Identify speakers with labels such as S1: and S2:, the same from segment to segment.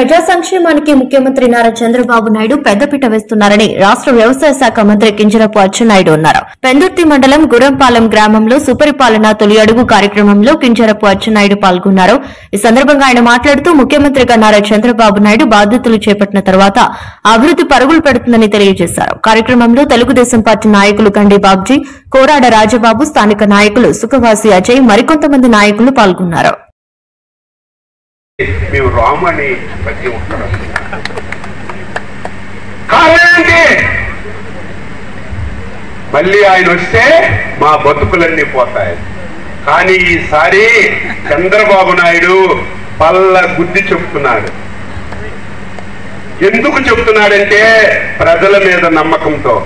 S1: ప్రజా సంక్షేమానికి ముఖ్యమంత్రి నారా చంద్రబాబు నాయుడు పెద్దపీట వేస్తున్నారని రాష్ట్ర వ్యవసాయ శాఖ మంత్రి కింజరాపు అచ్చెన్నాయుడు అన్నారు. పెందుర్తి మండలం గుర్రంపాలెం గ్రామంలో సుపరిపాలన తొలి అడుగు కార్యక్రమంలో కింజరాపు అచ్చెన్నాయుడు పాల్గొన్నారు. ఈ సందర్భంగా ఆయన మాట్లాడుతూ ముఖ్యమంత్రిగా నారా చంద్రబాబు నాయుడు బాధ్యతలు చేపట్టిన తర్వాత అభివృద్ది పరుగులు పెడుతుందని తెలియజేశారు. కార్యక్రమంలో తెలుగుదేశం పార్టీ నాయకులు గండి బాబ్జీ, కోరాడ రాజబాబు, స్థానిక నాయకులు సుఖవాసి అజయ్, మరికొంతమంది నాయకులు పాల్గొన్నారు.
S2: మేము రామని ప్రతి ఒక్కరు మళ్ళీ ఆయన వస్తే మా బతుకులన్నీ పోతాయి. కానీ ఈసారి చంద్రబాబు నాయుడు పల్ల గుద్ది చెప్తున్నాడు. ఎందుకు చెప్తున్నాడంటే ప్రజల మీద నమ్మకంతో.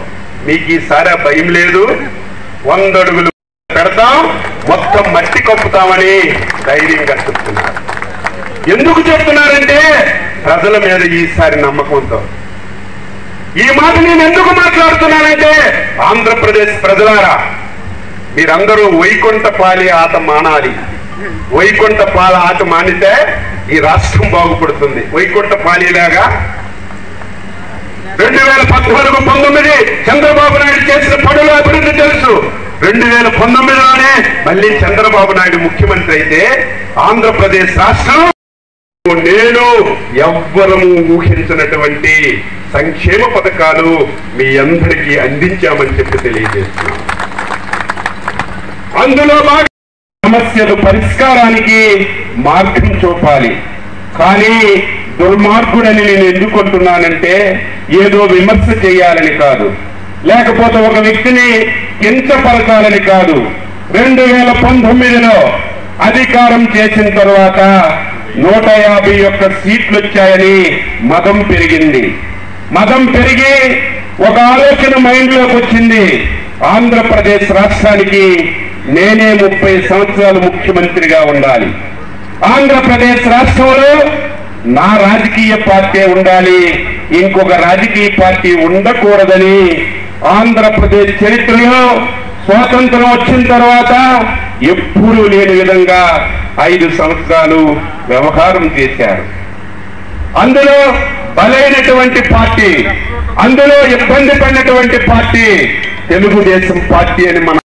S2: మీకు ఈసారి భయం లేదు, 100 అడుగులు పెడతాం, మొత్తం మట్టి కప్పుతామని ధైర్యంగా చెప్తున్నారు. ఎందుకు చెప్తున్నారంటే ప్రజల మీద ఈసారి నమ్మకంతో. ఈ మాట నేను ఎందుకు మాట్లాడుతున్నానంటే ఆంధ్రప్రదేశ్ ప్రజలారా, మీరందరూ వైకుంఠపాలి ఆట మానాలి. వైకుంఠపాల ఆట మానితే ఈ రాష్ట్రం బాగుపడుతుంది. వైకుంఠపాలిలాగా 2014-19 చంద్రబాబు నాయుడు చేసిన పనుల అభివృద్ధి తెలుసు. 2019లోనే మళ్ళీ చంద్రబాబు నాయుడు ముఖ్యమంత్రి అయితే ఆంధ్రప్రదేశ్ రాష్ట్రం నేను ఎవ్వరము ఊహించినటువంటి సంక్షేమ పథకాలు మీ అందరికీ అందించామని చెప్పి తెలియజేస్తున్నాం. అందులో సమస్యలు పరిష్కారానికి మార్గం చూపాలి. కానీ దుర్మార్గుడని నేను ఎందుకుంటున్నానంటే ఏదో విమర్శ చేయాలని కాదు, లేకపోతే ఒక వ్యక్తిని కించపరచాలని కాదు. 2019లో అధికారం చేసిన తర్వాత 151 సీట్లు వచ్చాయని మదం పెరిగింది. మదం పెరిగి ఒక ఆలోచన మైండ్లోకి వచ్చింది. ఆంధ్రప్రదేశ్ రాష్ట్రానికి నేనే 30 సంవత్సరాలు ముఖ్యమంత్రిగా ఉండాలి. ఆంధ్రప్రదేశ్ రాష్ట్రంలో నా రాజకీయ పార్టీ ఉండాలి, ఇంకొక రాజకీయ పార్టీ ఉండకూడదని ఆంధ్రప్రదేశ్ చరిత్రలో స్వాతంత్రం వచ్చిన తర్వాత ఎప్పుడూ లేని విధంగా 5 సంవత్సరాలు వ్యవహారం చేశారు. అందులో బలైనటువంటి పార్టీ, అందులో ఇబ్బంది పడినటువంటి పార్టీ తెలుగుదేశం పార్టీ అని మనం